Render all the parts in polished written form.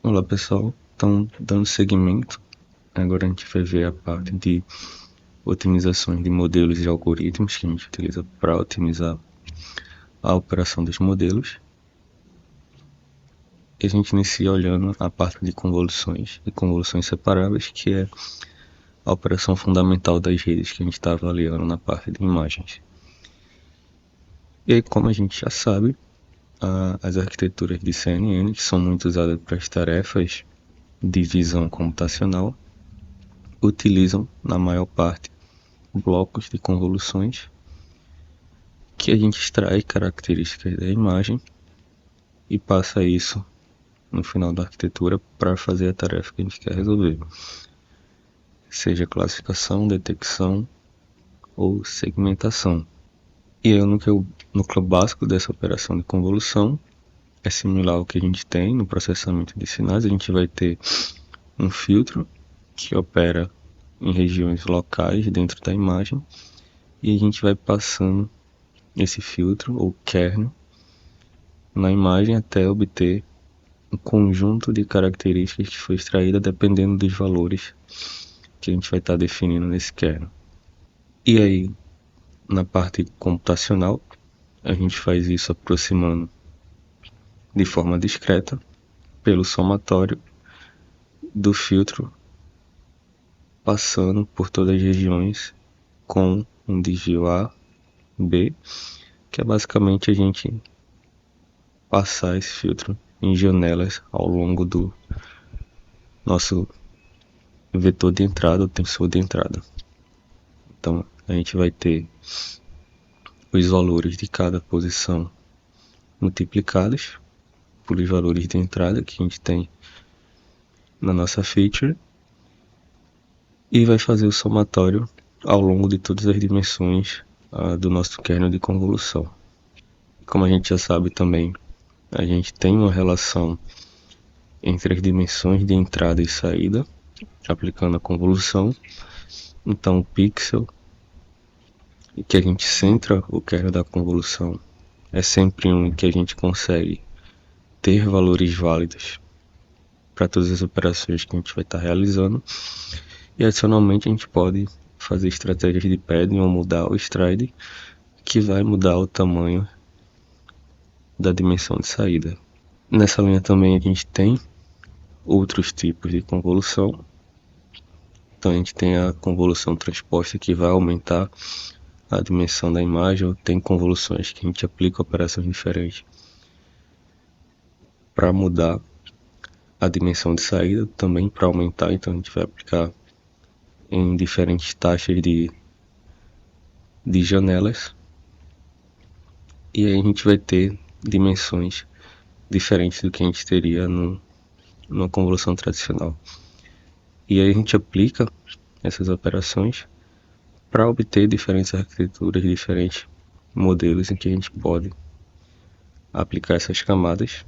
Olá pessoal, então dando seguimento, agora a gente vai ver a parte de otimizações de modelos e algoritmos que a gente utiliza para otimizar a operação dos modelos. E a gente inicia olhando a parte de convoluções e convoluções separáveis, que é a operação fundamental das redes que a gente está avaliando na parte de imagens. E aí, como a gente já sabe, as arquiteturas de CNN, que são muito usadas para as tarefas de visão computacional, utilizam, na maior parte, blocos de convoluções que a gente extrai características da imagem e passa isso no final da arquitetura para fazer a tarefa que a gente quer resolver, seja classificação, detecção ou segmentação. E aí o núcleo básico dessa operação de convolução é similar ao que a gente tem no processamento de sinais. A gente vai ter um filtro que opera em regiões locais dentro da imagem e a gente vai passando esse filtro ou kernel na imagem até obter um conjunto de características que foi extraída dependendo dos valores que a gente vai estar definindo nesse kernel. E aí, na parte computacional, a gente faz isso aproximando de forma discreta pelo somatório do filtro, passando por todas as regiões com um desvio A, B, que é basicamente a gente passar esse filtro em janelas ao longo do nosso vetor de entrada, o tensor de entrada. Então a gente vai ter os valores de cada posição multiplicados por os valores de entrada que a gente tem na nossa feature e vai fazer o somatório ao longo de todas as dimensões do nosso kernel de convolução. Como a gente já sabe também, a gente tem uma relação entre as dimensões de entrada e saída, aplicando a convolução. Então o pixel que a gente centra o kernel da convolução é sempre um que a gente consegue ter valores válidos para todas as operações que a gente vai estar realizando. E adicionalmente a gente pode fazer estratégias de padding ou mudar o stride, que vai mudar o tamanho da dimensão de saída. Nessa linha também a gente tem outros tipos de convolução. Então a gente tem a convolução transposta, que vai aumentar a dimensão da imagem, ou tem convoluções que a gente aplica operações diferentes para mudar a dimensão de saída, também para aumentar. Então a gente vai aplicar em diferentes taxas de janelas, e aí a gente vai ter dimensões diferentes do que a gente teria numa convolução tradicional. E aí a gente aplica essas operações para obter diferentes arquiteturas, diferentes modelos em que a gente pode aplicar essas camadas.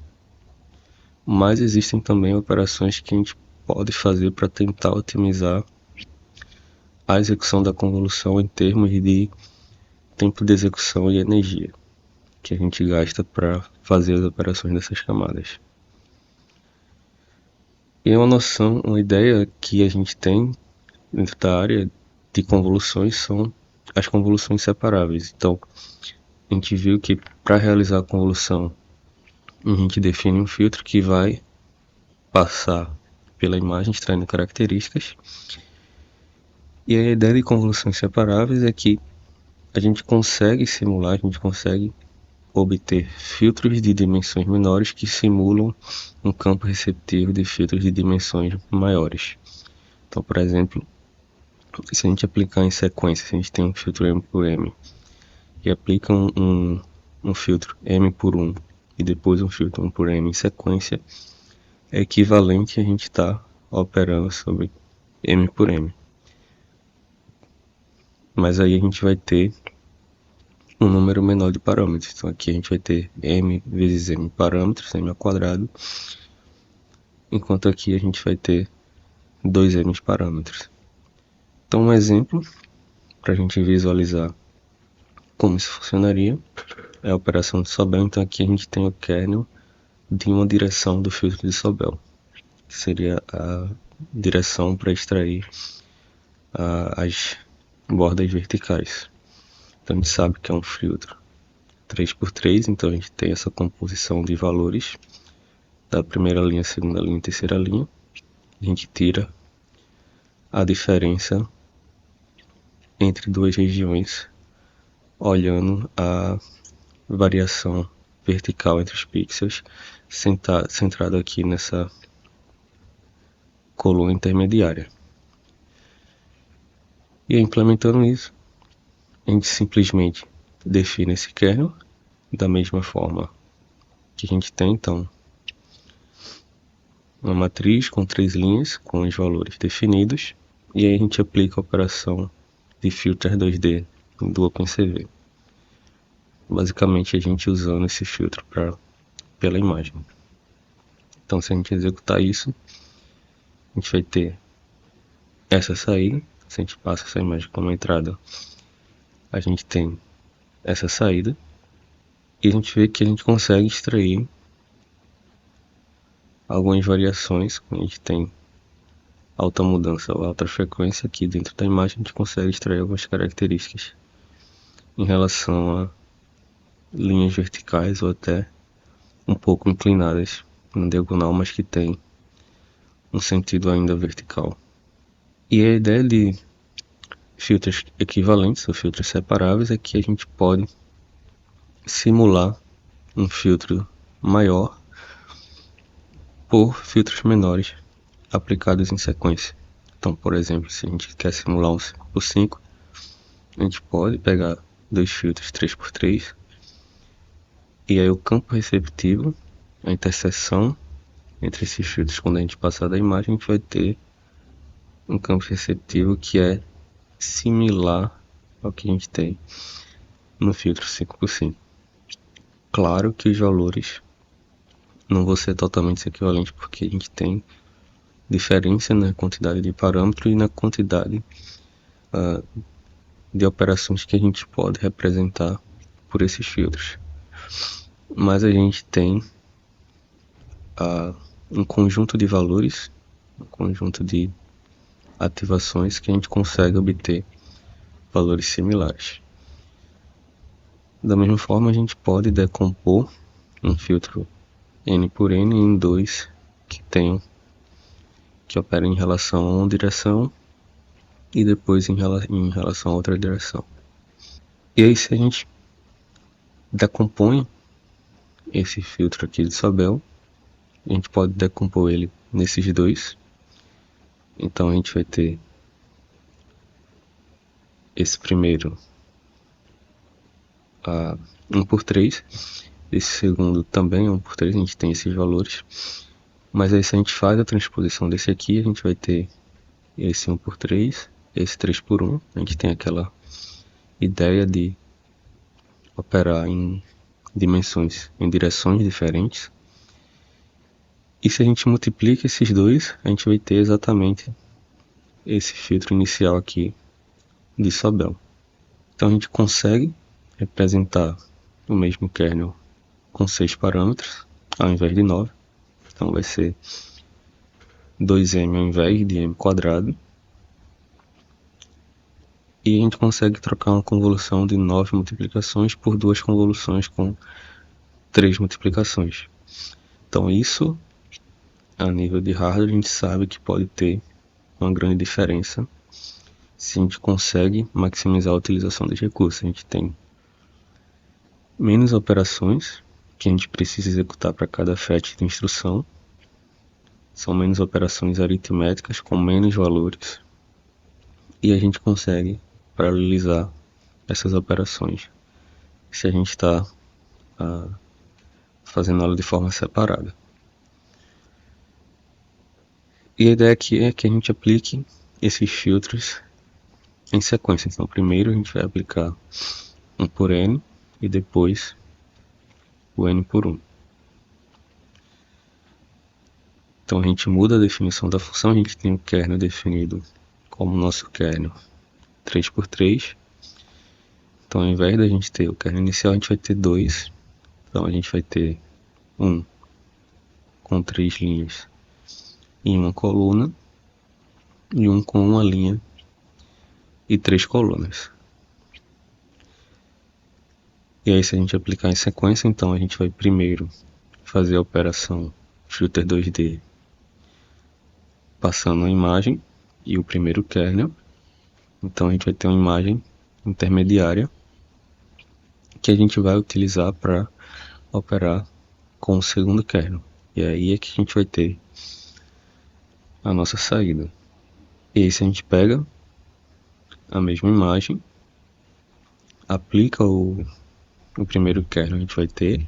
Mas existem também operações que a gente pode fazer para tentar otimizar a execução da convolução em termos de tempo de execução e energia que a gente gasta para fazer as operações dessas camadas. E uma noção, uma ideia que a gente tem dentro da área de convoluções são as convoluções separáveis. Então, a gente viu que para realizar a convolução, a gente define um filtro que vai passar pela imagem extraindo características. E a ideia de convoluções separáveis é que a gente consegue simular, a gente consegue obter filtros de dimensões menores que simulam um campo receptivo de filtros de dimensões maiores. Então, por exemplo, se a gente aplicar em sequência, se a gente tem um filtro M por M e aplica um filtro M por 1 e depois um filtro 1 por M em sequência, é equivalente a gente estar operando sobre M por M. Mas aí a gente vai ter um número menor de parâmetros. Então aqui a gente vai ter M vezes M parâmetros, M ao quadrado, enquanto aqui a gente vai ter 2M parâmetros. Então um exemplo para a gente visualizar como isso funcionaria é a operação de Sobel. Então aqui a gente tem o kernel de uma direção do filtro de Sobel. que seria a direção para extrair as bordas verticais. Então a gente sabe que é um filtro 3x3, então a gente tem essa composição de valores da primeira linha, segunda linha e terceira linha. A gente tira a diferença entre duas regiões, olhando a variação vertical entre os pixels, centrado aqui nessa coluna intermediária. E implementando isso, a gente simplesmente define esse kernel da mesma forma que a gente tem, então, uma matriz com 3 linhas com os valores definidos, e aí a gente aplica a operação de filter 2D do OpenCV. Basicamente a gente usando esse filtro pela imagem. Então se a gente executar isso, a gente vai ter essa saída. Se a gente passa essa imagem como entrada, a gente tem essa saída, e a gente vê que a gente consegue extrair algumas variações. Quando a gente tem alta mudança ou alta frequência aqui dentro da imagem, a gente consegue extrair algumas características em relação a linhas verticais ou até um pouco inclinadas na diagonal, mas que tem um sentido ainda vertical. E a ideia de filtros equivalentes ou filtros separáveis é que a gente pode simular um filtro maior por filtros menores aplicados em sequência. Então, por exemplo, se a gente quer simular um 5x5, a gente pode pegar dois filtros 3x3, e aí o campo receptivo, a interseção entre esses filtros, quando a gente passar da imagem, a gente vai ter um campo receptivo que é similar ao que a gente tem no filtro 5x5. Claro que os valores não vão ser totalmente equivalentes, porque a gente tem diferença na quantidade de parâmetros e na quantidade de operações que a gente pode representar por esses filtros. Mas a gente tem um conjunto de valores, um conjunto de ativações que a gente consegue obter valores similares. Da mesma forma, a gente pode decompor um filtro N por N em dois que operam em relação a uma direção e depois em relação a outra direção. E aí, se a gente decompõe esse filtro aqui de Sobel, a gente pode decompor ele nesses dois. Então a gente vai ter esse primeiro 1x3, esse segundo também 1x3, a gente tem esses valores. Mas aí, se a gente faz a transposição desse aqui, a gente vai ter esse 1x3, esse 3x1. A gente tem aquela ideia de operar em dimensões, em direções diferentes. E se a gente multiplica esses dois, a gente vai ter exatamente esse filtro inicial aqui de Sobel. Então a gente consegue representar o mesmo kernel com 6 parâmetros ao invés de 9. Então vai ser 2m ao invés de m quadrado. E a gente consegue trocar uma convolução de 9 multiplicações por duas convoluções com 3 multiplicações. Então isso, a nível de hardware, a gente sabe que pode ter uma grande diferença se a gente consegue maximizar a utilização dos recursos. A gente tem menos operações que a gente precisa executar para cada fetch de instrução. São menos operações aritméticas com menos valores. E a gente consegue paralelizar essas operações se a gente está fazendo ela de forma separada. E a ideia aqui é que a gente aplique esses filtros em sequência. Então primeiro a gente vai aplicar 1 por n e depois o n por 1. Então a gente muda a definição da função. A gente tem o kernel definido como nosso kernel 3x3. Então ao invés da gente ter o kernel inicial, a gente vai ter 2. Então a gente vai ter 1 com 3 linhas em uma coluna e um com uma linha e 3 colunas. E aí, se a gente aplicar em sequência, então a gente vai primeiro fazer a operação Filter 2D passando a imagem e o primeiro kernel. Então a gente vai ter uma imagem intermediária que a gente vai utilizar para operar com o segundo kernel. E aí é que a gente vai ter a nossa saída. E aí, se a gente pega a mesma imagem, aplica o primeiro kernel, a gente vai ter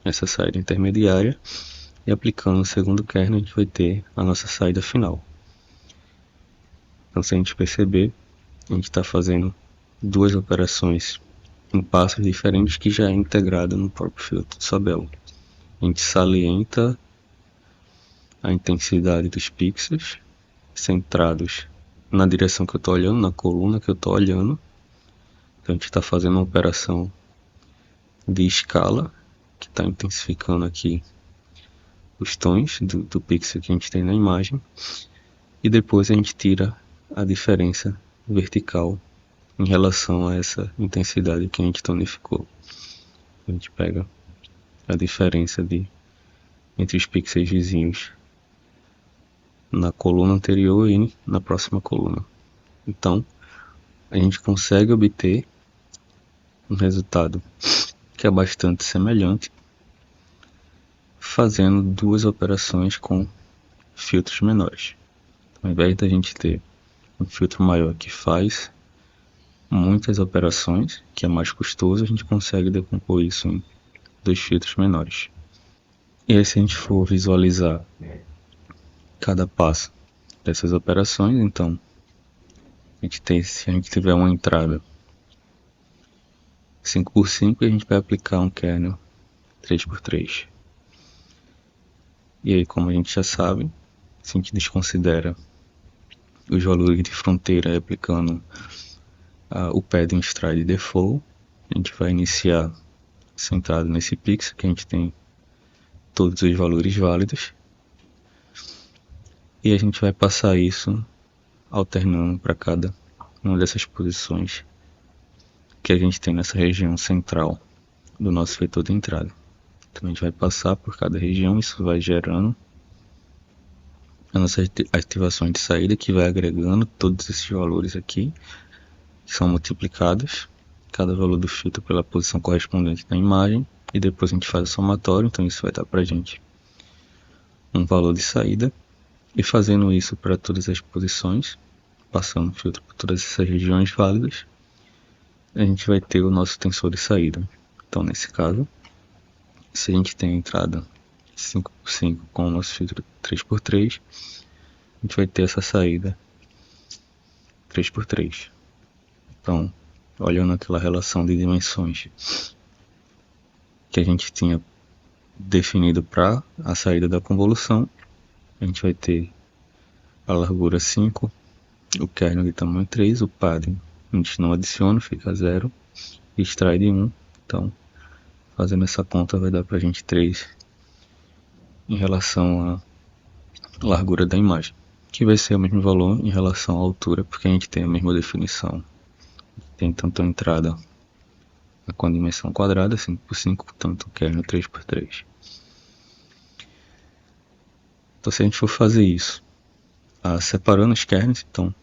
essa saída intermediária, e aplicando o segundo kernel, a gente vai ter a nossa saída final. Então, se a gente perceber, a gente está fazendo duas operações em passos diferentes que já é integrado no próprio filtro de Sabel. A gente salienta a intensidade dos pixels centrados na direção que eu estou olhando, na coluna que eu estou olhando. Então a gente está fazendo uma operação de escala que está intensificando aqui os tons do pixel que a gente tem na imagem, e depois a gente tira a diferença vertical em relação a essa intensidade que a gente tonificou. A gente pega a diferença entre os pixels vizinhos na coluna anterior e na próxima coluna. Então, a gente consegue obter um resultado que é bastante semelhante, fazendo duas operações com filtros menores. Então, ao invés da gente ter um filtro maior que faz muitas operações, que é mais custoso, a gente consegue decompor isso em dois filtros menores. E aí, se a gente for visualizar cada passo dessas operações, então se a gente tiver uma entrada 5x5, a gente vai aplicar um kernel 3x3. E aí, como a gente já sabe, se a gente desconsidera os valores de fronteira aplicando o padding stride default, a gente vai iniciar centrado nesse pixel que a gente tem todos os valores válidos, e a gente vai passar isso alternando para cada uma dessas posições que a gente tem nessa região central do nosso vetor de entrada. Então a gente vai passar por cada região, isso vai gerando as nossas ativações de saída, que vai agregando todos esses valores aqui, que são multiplicados, cada valor do filtro pela posição correspondente na imagem, e depois a gente faz o somatório, então isso vai dar para a gente um valor de saída, e fazendo isso para todas as posições, passando o filtro por todas essas regiões válidas, a gente vai ter o nosso tensor de saída. Então, nesse caso, se a gente tem a entrada 5x5 com o nosso filtro 3x3, a gente vai ter essa saída 3x3. Então, olhando aquela relação de dimensões que a gente tinha definido para a saída da convolução, a gente vai ter a largura 5, o kernel de tamanho 3, o padding a gente não adiciona, fica 0, e extrai de 1. Então, fazendo essa conta, vai dar para a gente 3 em relação à largura da imagem, que vai ser o mesmo valor em relação à altura, porque a gente tem a mesma definição. Tem tanto a entrada com a dimensão quadrada, 5x5, tanto o kernel 3x3. Então, se a gente for fazer isso, separando os kernels, então,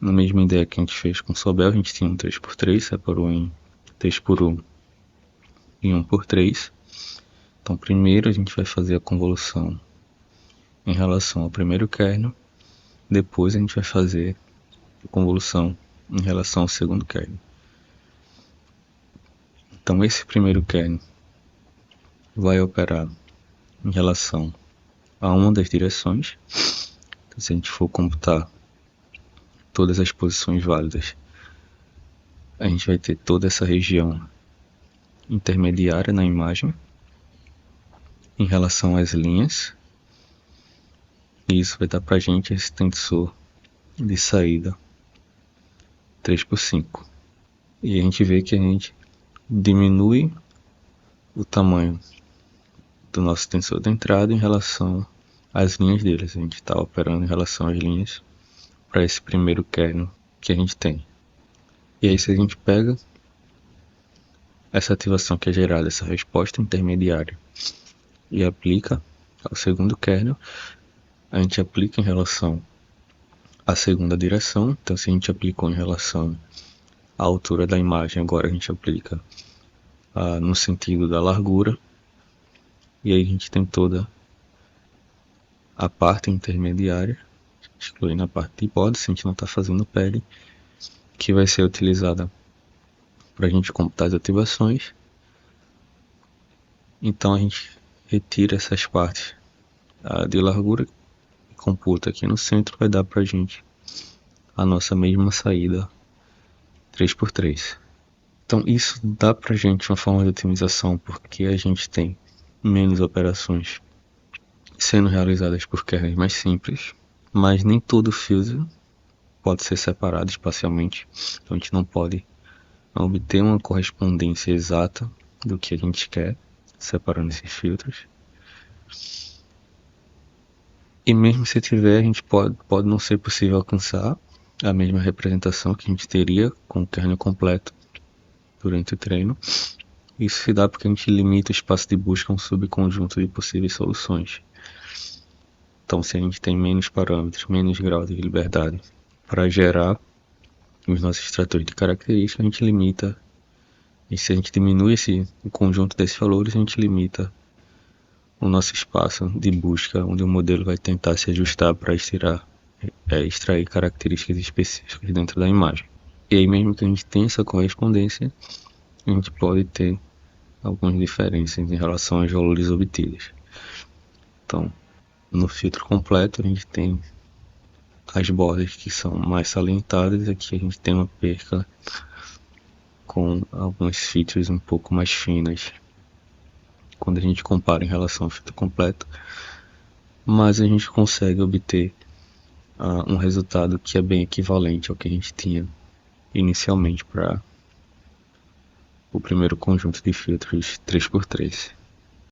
na mesma ideia que a gente fez com o Sobel, a gente tinha um 3x3, separou em 3x1 e 1x3. Então, primeiro a gente vai fazer a convolução em relação ao primeiro kernel, depois a gente vai fazer a convolução em relação ao segundo kernel. Então, esse primeiro kernel vai operar em relação a uma das direções. Então, se a gente for computar todas as posições válidas, a gente vai ter toda essa região intermediária na imagem em relação às linhas, e isso vai dar para a gente esse tensor de saída 3x5. E a gente vê que a gente diminui o tamanho do nosso tensor de entrada em relação as linhas deles. A gente está operando em relação às linhas para esse primeiro kernel que a gente tem. E aí, se a gente pega essa ativação que é gerada, essa resposta intermediária, e aplica ao segundo kernel, a gente aplica em relação à segunda direção. Então, se a gente aplicou em relação à altura da imagem, agora a gente aplica no sentido da largura. E aí a gente tem toda a parte intermediária, excluindo a parte de hipótese, a gente não está fazendo pele, que vai ser utilizada para a gente computar as ativações. Então a gente retira essas partes de largura e computa aqui no centro, vai dar para a gente a nossa mesma saída 3x3. Então isso dá para a gente uma forma de otimização, porque a gente tem menos operações sendo realizadas por kernels mais simples, mas nem todo filtro pode ser separado espacialmente, então a gente não pode obter uma correspondência exata do que a gente quer separando esses filtros. E mesmo se tiver, a gente pode não ser possível alcançar a mesma representação que a gente teria com o kernel completo durante o treino. Isso se dá porque a gente limita o espaço de busca a um subconjunto de possíveis soluções. Então, se a gente tem menos parâmetros, menos grau de liberdade para gerar os nossos extratores de características, a gente limita. E se a gente diminui o conjunto desses valores, a gente limita o nosso espaço de busca, onde o modelo vai tentar se ajustar para extrair características específicas dentro da imagem. E aí, mesmo que a gente tenha essa correspondência, a gente pode ter algumas diferenças em relação aos valores obtidos. Então, no filtro completo, a gente tem as bordas que são mais salientadas, aqui a gente tem uma perca com algumas features um pouco mais finas quando a gente compara em relação ao filtro completo, mas a gente consegue obter um resultado que é bem equivalente ao que a gente tinha inicialmente para o primeiro conjunto de filtros 3x3.